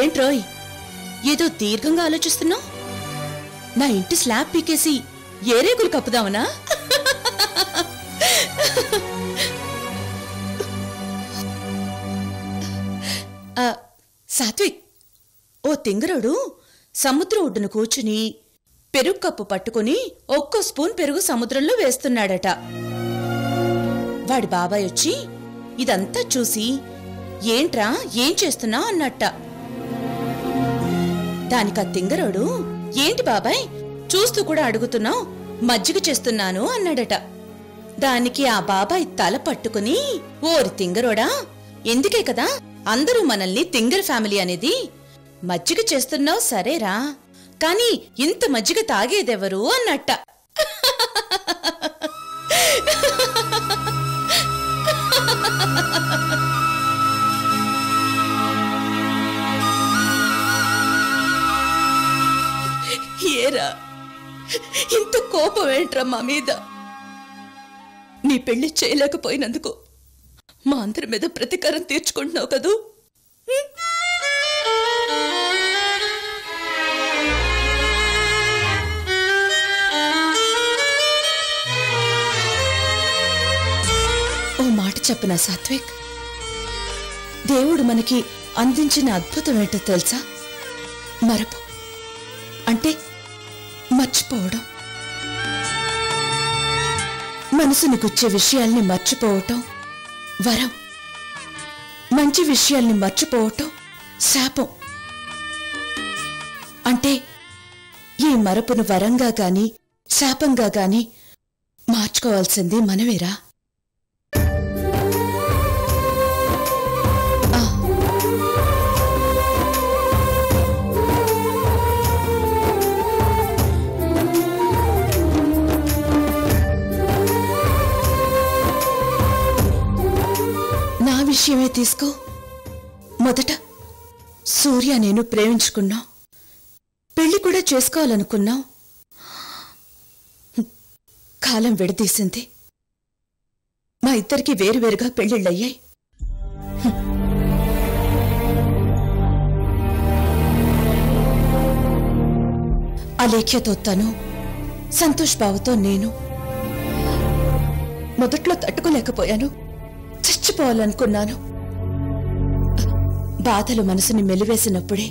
ఏంట్రోయ్ ఏదో దీర్ఘంగా ఆలోచిస్తున్నావు? నా ఇంటి స్లాబ్ పీకేసి ఏ రేకులు కప్పుదామనా? సాత్విక్, ఓ తింగరుడు సముద్ర ఒడ్డున కూర్చుని పెరుగు కప్పు పట్టుకుని ఒక్కో స్పూన్ పెరుగు సముద్రంలో వేస్తున్నాడట. వాడి బాబాయ్ వచ్చి ఇదంతా చూసి ఏంట్రా ఏం చేస్తున్నా అన్నట్ట. దానికా తింగరోడు, ఏంటి బాబాయ్ చూస్తూ కూడా అడుగుతున్నావు, మజ్జిగ చేస్తున్నాను అన్నాడట. దానికి ఆ బాబాయ్ తల పట్టుకుని, ఓరి తింగరోడా, ఎందుకే కదా అందరూ మనల్ని తింగర ఫ్యామిలీ అనేది. మజ్జిగ చేస్తున్నావు సరేరా, కానీ ఇంత మజ్జిగ తాగేదెవరు అన్నట్ట. ఏరా ఇంత కోపం ఏంట్రా మా మీద? నీ పెళ్లి చేయలేకపోయినందుకు మా అందరి మీద ప్రతీకారం తీర్చుకుంటున్నావు కదూ? ఓ మాట చెప్పనా సాత్విక్, దేవుడు మనకి అందించిన అద్భుతం ఏంటో తెలుసా? మరపు అంటే మర్చిపోవడం. మనసుని గుచ్చే విషయాల్ని మర్చిపోవటం వరం, మంచి విషయాల్ని మర్చిపోవటం శాపం. అంటే ఈ మరపును వరంగా గాని శాపంగా గాని మార్చుకోవాల్సింది మనమేరా. విషయమే తీసుకో. మొదట సూర్య నేను ప్రేమించుకున్నాం, పెళ్లి కూడా చేసుకోవాలనుకున్నాం. కాలం విడదీసింది, మా ఇద్దరికి వేరువేరుగా పెళ్లిళ్ళయ్యాయి. అలేఖ్యతో తను, సంతోష్ బావతో నేను. మొదట్లో తట్టుకోలేకపోయాను, చచ్చిపోవాలనుకున్నాను. బాధలు మనసుని మెలివేసినప్పుడే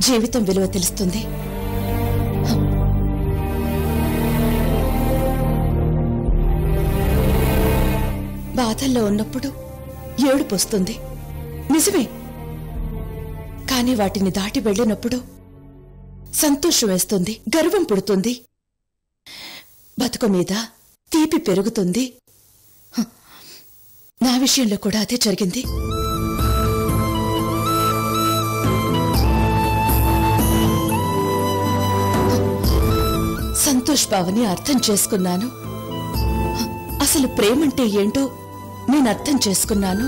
జీవితం విలువ తెలుస్తుంది. బాధల్లో ఉన్నప్పుడు ఏడుపు వస్తుంది, నిజమే. కానీ వాటిని దాటి వెళ్ళినప్పుడు సంతోషం వేస్తుంది, గర్వం పుడుతుంది, బతుకు మీద తీపి పెరుగుతుంది. నా విషయంలో కూడా అదే జరిగింది. సంతోష్ బావని అర్థం చేసుకున్నాను. అసలు ప్రేమంటే ఏంటో నేను అర్థం చేసుకున్నాను.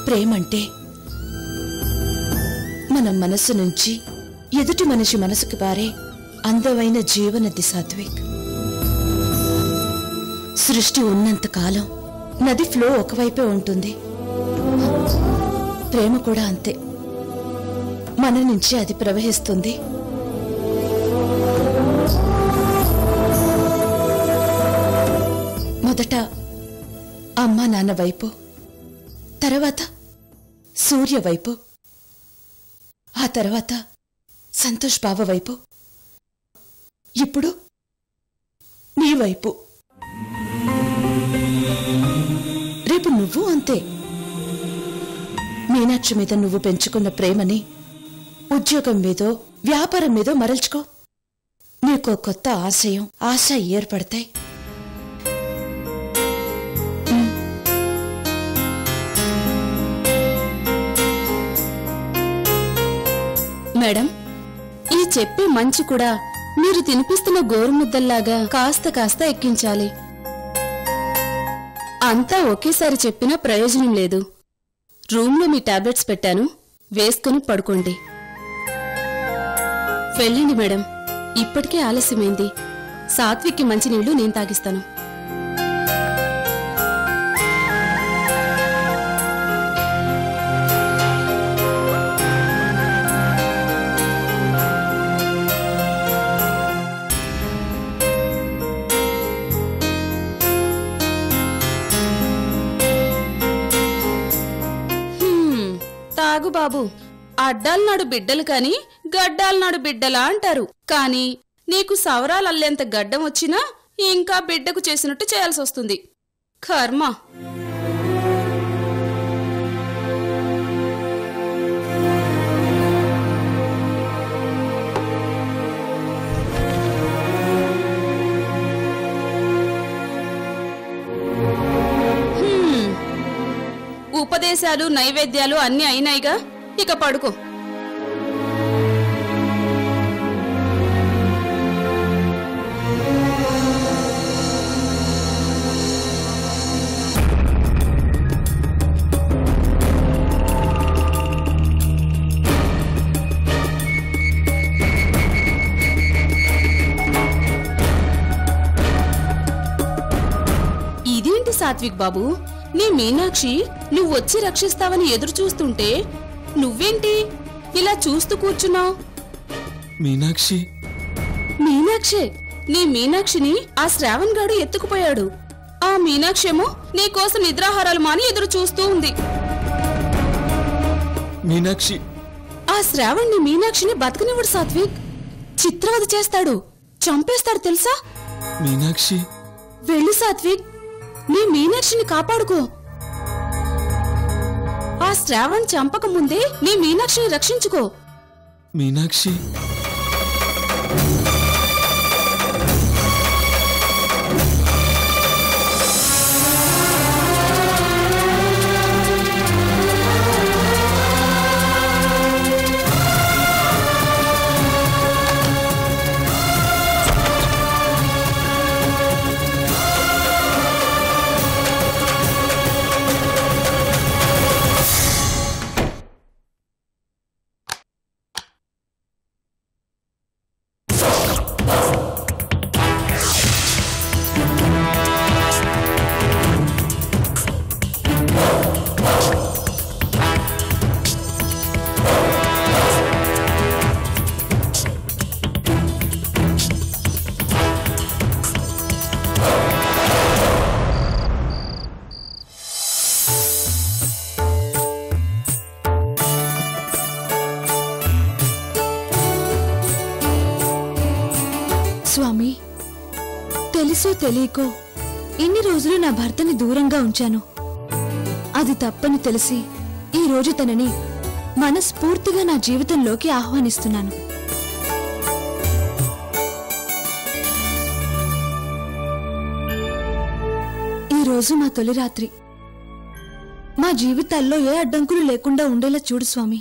ప్రేమంటే మన మనసు నుంచి ఎదుటి మనిషి మనసుకు పారే అందమైన జీవనది సాత్విక్. సృష్టి ఉన్నంత కాలం నది ఫ్లో ఒకవైపే ఉంటుంది. ప్రేమ కూడా అంతే, మన నుంచి అది ప్రవహిస్తుంది. మొదట అమ్మా నాన్న వైపు, తర్వాత సూర్య వైపు, ఆ తర్వాత సంతోష్ బావ వైపు, ఇప్పుడు నీ వైపు. రేపు నువ్వు అంతే. మీనాక్షి మీద నువ్వు పెంచుకున్న ప్రేమని ఉద్యోగం మీదో వ్యాపారం మీదో మరల్చుకో. నీకో కొత్త ఆశయం, ఆశ ఏర్పడతాయి. మేడం, ఈ చెప్పే మంచి కూడా మీరు తినిపిస్తున్న గోరుముద్దల్లాగా కాస్త కాస్త ఎక్కించాలి. అంతా ఒకేసారి చెప్పినా ప్రయోజనం లేదు. రూమ్లో మీ టాబ్లెట్స్ పెట్టాను, వేసుకుని పడుకోండి. వెళ్ళండి మేడం, ఇప్పటికే ఆలస్యమైంది. సాత్విక్కి మంచినీళ్లు నేను తాగిస్తాను. ఆగు బాబు, అడ్డాలనాడు బిడ్డలు కాని గడ్డాలనాడు బిడ్డలా అంటారు. కాని నీకు సవరాలల్లేంత గడ్డం వచ్చినా ఇంకా బిడ్డకు చేసినట్టు చేయాల్సొస్తుంది. కర్మ. ఉపదేశాలు నైవేద్యాలు అన్నీ అయినాయిగా, ఇక పడుకో. ఇదేంటి సాత్విక్ బాబు, నీ మీనాక్షి నువ్వొచ్చి రక్షిస్తావని ఎదురు చూస్తుంటే నువ్వేంటి ఇలా చూస్తూ కూర్చున్నావు? మీనాక్షి మీనాక్షే. నీ మీనాక్షిని ఆ శ్రావణ్ గాడు ఎత్తుకుపోయాడు. ఆ మీనాక్షేమో నీకోసం నిద్రాహారాలు మాని ఎదురు చూస్తూ ఉంది. మీనాక్షి ఆ శ్రావణ్ ని మీనాక్షిని బతకనివ్వడు సాత్విక్. చిత్రవద చేస్తాడు, చంపేస్తాడు తెలుసా? మీనాక్షి వెళ్ళు సాత్విక్, నీ మీనాక్షిని కాపాడుకో. ఆ శ్రావణ్ చంపక ముందే నీ మీనాక్షిని రక్షించుకో. మీనాక్షి స్వామి, తెలుసో తెలియకో ఇన్ని రోజులు నా భర్తని దూరంగా ఉంచాను. అది తప్పని తెలిసి ఈ రోజు తనని మనస్ఫూర్తిగా నా జీవితంలోకి ఆహ్వానిస్తున్నాను. ఈ రోజు మా తొలి రాత్రి. మా జీవితాల్లో ఏ అడ్డంకులు లేకుండా ఉండేలా చూడు స్వామి.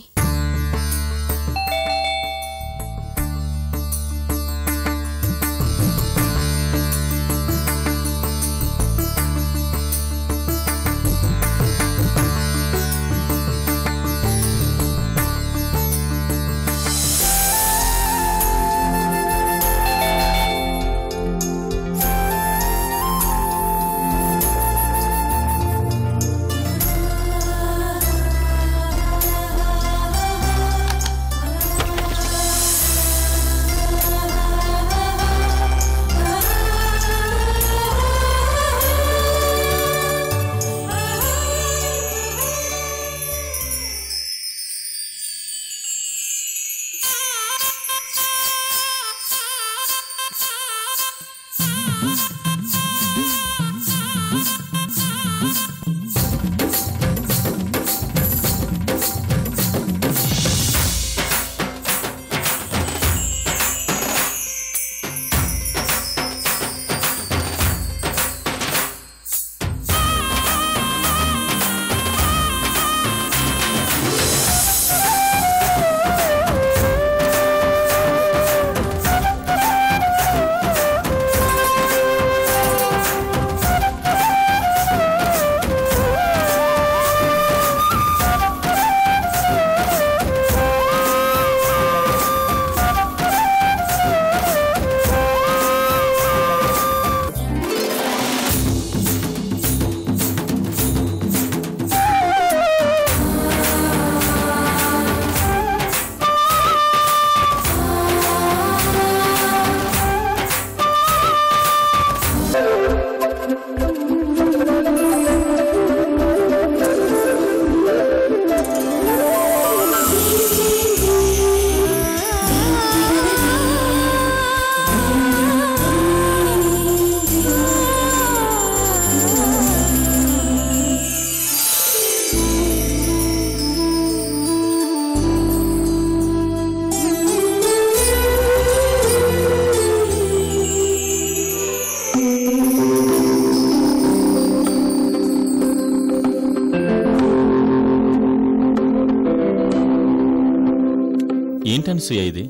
ఏంటనసూయ ఇది?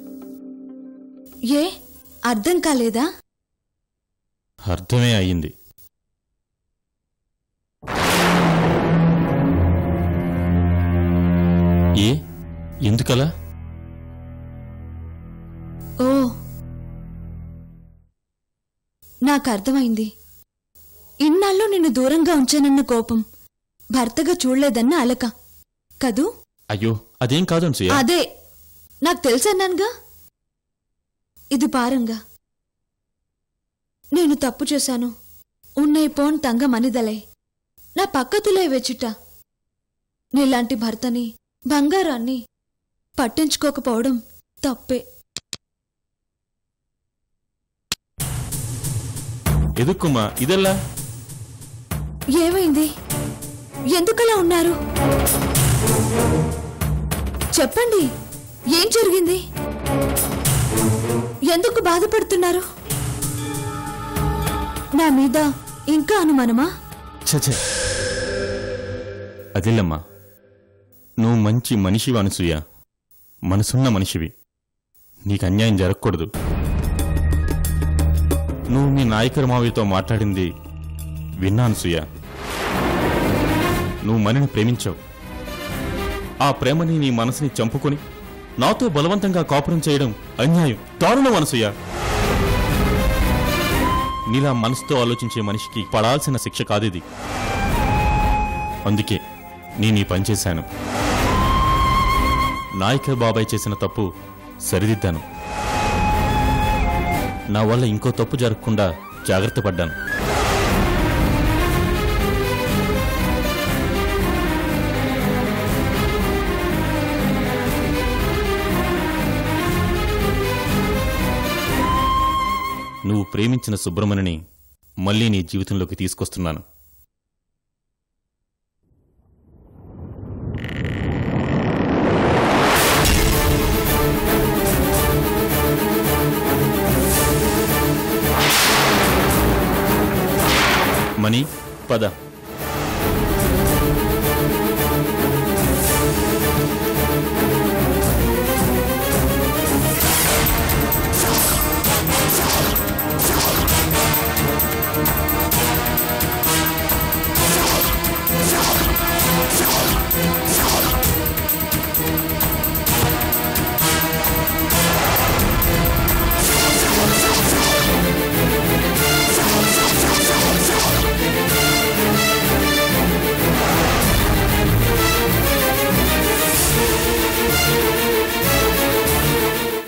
ఏ అర్థం కాలేదా? అర్థమే అయ్యింది. ఎందుకలా? ఓ, నాకు అర్థమైంది. ఇన్నాళ్ళు నిన్ను దూరంగా ఉంచానన్న కోపం, భర్తగా చూడలేదన్న అలక కదూ? అయ్యో, అదేం కాదు అనసూయ. అదే నాకు తెలుసన్నానుగా. ఇది పారంగా, నేను తప్పు చేశాను. ఉన్నై పోన్ తంగ మనిదలై నా పక్కతులే వెచ్చుట. నీలాంటి భర్తని, బంగారాన్ని పట్టించుకోకపోవడం తప్పే. ఎదుక్కుమా, ఇదెల్లా? ఏమైంది? ఎందుకలా ఉన్నారు? చెప్పండి, ఏం జరిగింది? ఎందుకు బాధపడుతున్నారు? నా మీద ఇంకా అనుమానమా? చచ్చే, అదిల్లమ్మా. నువ్వు మంచి మనిషివి అనసూయ, మనసున్న మనిషివి. నీకు అన్యాయం జరగకూడదు. నువ్వు మీ నాయకుల మావితో మాట్లాడింది విన్నా అనసూయ. నువ్వు మనిని ప్రేమించావు. ఆ ప్రేమని నీ మనసుని చంపుకొని నాతో బలవంతంగా కాపురం చేయడం అన్యాయం, దారుణం అనసూయ. నీలా మనసుతో ఆలోచించే మనిషికి పడాల్సిన శిక్ష కాదిది. అందుకే నేను ఈ పనిచేశాను. నాయకర్ బాబాయ్ చేసిన తప్పు సరిదిద్దాను. నా వల్ల ఇంకో తప్పు జరగకుండా జాగ్రత్త పడ్డాను. నువ్వు ప్రేమించిన సుబ్రమణిని మళ్లీ నీ జీవితంలోకి తీసుకొస్తున్నాను. మణి, పద.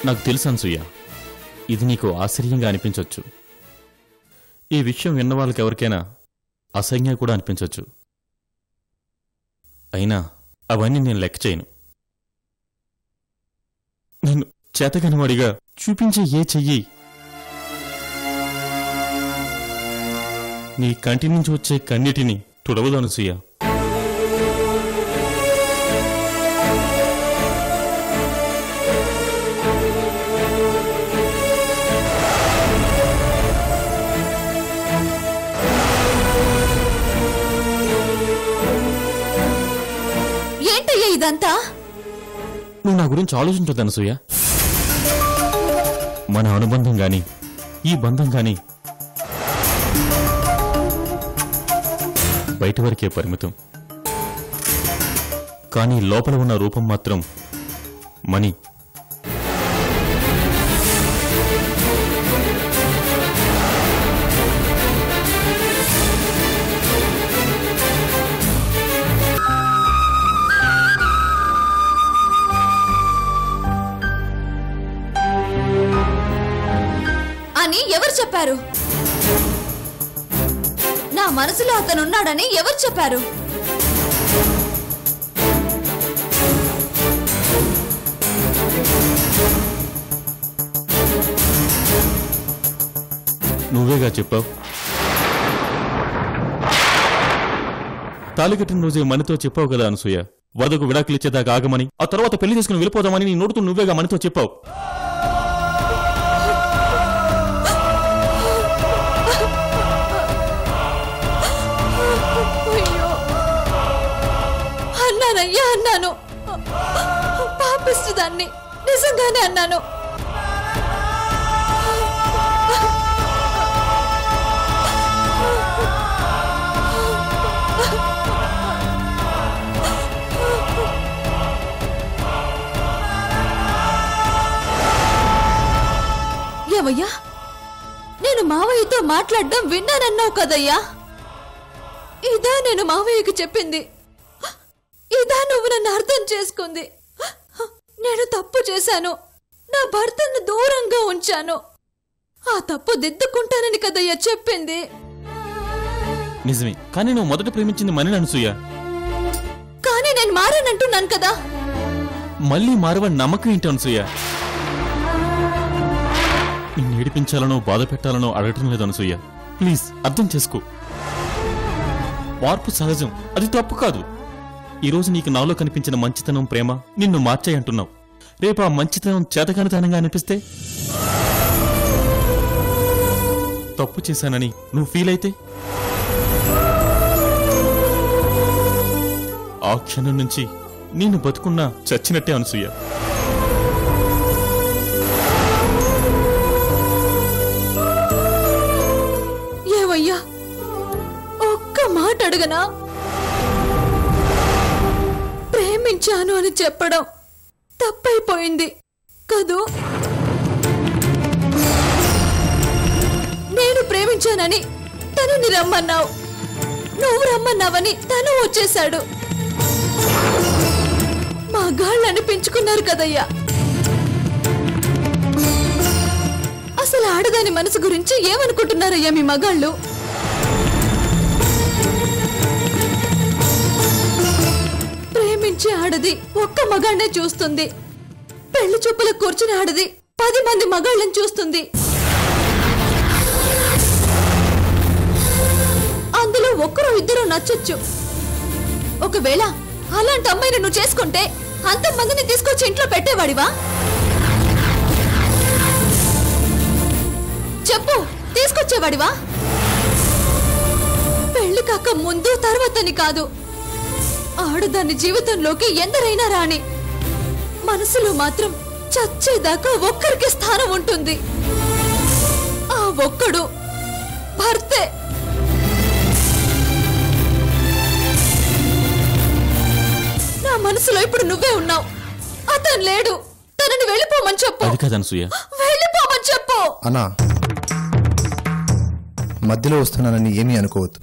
నాకు తెలుసు అనసూయ, ఇది నీకు ఆశ్చర్యంగా అనిపించవచ్చు. ఈ విషయం విన్న వాళ్ళకి ఎవరికైనా అసహ్యంగా కూడా అనిపించవచ్చు. అయినా అవన్నీ నేను లెక్క చేయను. నేను చేతగనివాడిగా చూపించే ఏ చెయ్యి నీ కంటి నుంచి వచ్చే కన్నీటిని తుడవదు అనసూయ. ఇదంతా నువ్వు నా గురించి ఆలోచించొద్దు అనసూయ. మన అనుబంధం గాని, ఈ బంధం గాని బయట వరకే పరిమితం. కానీ లోపల ఉన్న రూపం మాత్రం మణి. అని ఎవరు చెప్పారు? నా మనసులో అతనున్నాడని ఎవరు చెప్పారు? నువ్వేగా చెప్పావు. తాళికట్టిన రోజే మణితో చెప్పావు కదా అనసూయ, వరదకు విడాకులిచ్చేదాకా ఆగమని, ఆ తర్వాత పెళ్లి చేసుకుని వెళ్ళిపోదామని నీ నోటుతో నువ్వేగా మణితో చెప్పావు. అన్నానయ్యా, అన్నాను. పాపిస్తుదాన్ని, నిజంగానే అన్నాను. ఏమయ్యా, నేను మావయ్యతో మాట్లాడడం విన్నానన్నావు కదయ్యా. ఇదా నేను మావయ్యకి చెప్పింది? ఇదా నువ్వు నన్ను అర్థం చేసుకుంది? నేను తప్పు చేశాను, నా భర్తను దూరంగా ఉంచాను, ఆ తప్పు దిద్దుకుంటానని కదయ్యా చెప్పింది. నిజమే, కానీ నువ్వు మొదట ప్రేమించింది మని అనసూయ. కానీ నేను మారానంటున్నాను కదా. మళ్ళీ మారవని నమ్మకం ఏంటి అనసూయ? నిన్ను ఏడిపించాలనో బాధ పెట్టాలనో అడగటం లేదు అనసూయ. ప్లీజ్ అర్థం చేసుకో. మార్పు సహజం, అది తప్పు కాదు. ఈరోజు నీకు నాలో కనిపించిన మంచితనం, ప్రేమ నిన్ను మార్చాయి అంటున్నావు. రేపు ఆ మంచితనం చేతకానితనంగా అనిపిస్తే, తప్పు చేశానని నువ్వు ఫీల్ అయితే, ఆ క్షణం నుంచి నేను బతుకున్నా చచ్చినట్టే అనసూయ. ఏమయ్యా, ఒక్క మాట అడగనా? ప్రేమించాను అని చెప్పడం తప్పైపోయింది కదూ? నేను ప్రేమించానని తనని రమ్మన్నావు, నువ్వు రమ్మన్నావని తను వచ్చేశాడు. మగాళ్ళు అనిపించుకున్నారు కదయ్యా. అసలు ఆడదాని మనసు గురించి ఏమనుకుంటున్నారయ్యా మీ మగాళ్ళు? ప్రేమించే ఆడది ఒక్క మగాళ్ళనే చూస్తుంది, పెళ్లి చూపులకు కూర్చుని ఆడది 10 మంది మగాళ్ళని చూస్తుంది. అందులో ఒక్కరో ఇద్దరు నచ్చొచ్చు. ఒకవేళ అలాంటి అమ్మాయిని నువ్వు చేసుకుంటే అంతమందిని తీసుకొచ్చి ఇంట్లో పెట్టేవాడివా? చెప్పు, తీసుకొచ్చేవాడివా? పెళ్లి కాక ముందు తర్వాతని కాదు, ఆడదాని జీవితంలోకి ఎందరైనా రాని, మనసులో మాత్రం చచ్చేదాకా ఒక్కరికి స్థానం ఉంటుంది. ఆ ఒక్కడు భర్తే. నా మనసులో ఇప్పుడు నువ్వే ఉన్నావు, అతను లేడు. తనని వెళ్ళిపోమని చెప్పు. వెళ్ళిపోమని చెప్పు. అన్నా, మధ్యలో వస్తున్నానని ఏమీ అనుకోవద్దు.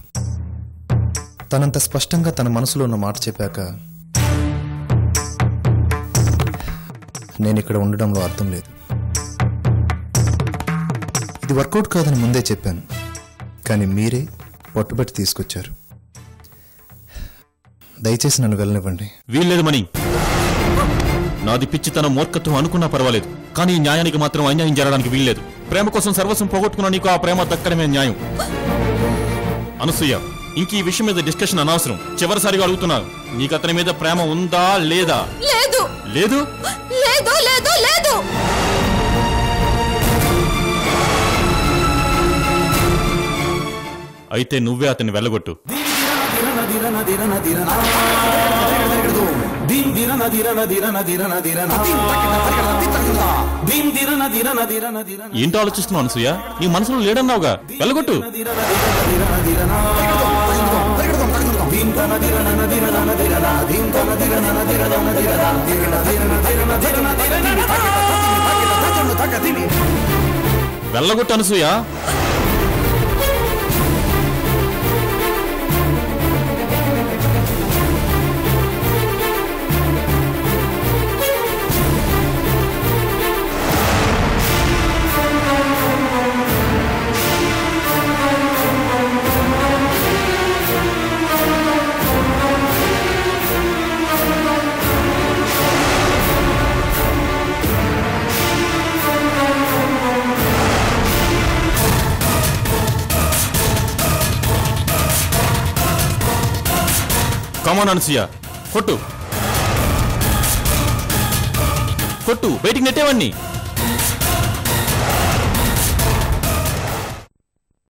తనంత స్పష్టంగా తన మనసులో ఉన్న మాట చెప్పాక నేను ఇక్కడ ఉండడంలో అర్థం లేదు. ఇది వర్కౌట్ కాదని ముందే చెప్పాను, కానీ మీరే పట్టుబట్టి తీసుకొచ్చారు. దయచేసి నన్ను వెళ్ళనివ్వండి. వీల్లేదు మణి. నాది పిచ్చితనం, మూర్ఖత్వం అనుకున్నా పర్వాలేదు, కానీ న్యాయానికి మాత్రం అన్యాయం జరగడానికి వీల్లేదు. ప్రేమ కోసం సర్వస్వం పోగొట్టుకున్న నీకు ఆ ప్రేమ దక్కడమే న్యాయం. అనసూయ, ఇంక ఈ విషయం మీద డిస్కషన్ అనవసరం. చివరిసారిగా అడుగుతున్నాను, నీకు అతని మీద ప్రేమ ఉందా లేదా? లేదు. లేదు? లేదు, లేదు, లేదు. అయితే నువ్వే అతన్ని వెళ్ళగొట్టు. ఏంటో ఆలోచిస్తున్నావు అనసూయ? నీ మనసులో లేడన్నావుగా, వెళ్ళగొట్టు. వెళ్ళగొట్టు అనసూయ. కమాన్ అనసూయ, కొట్టు కొట్టు, బయటికి నెట్టేవాడిని.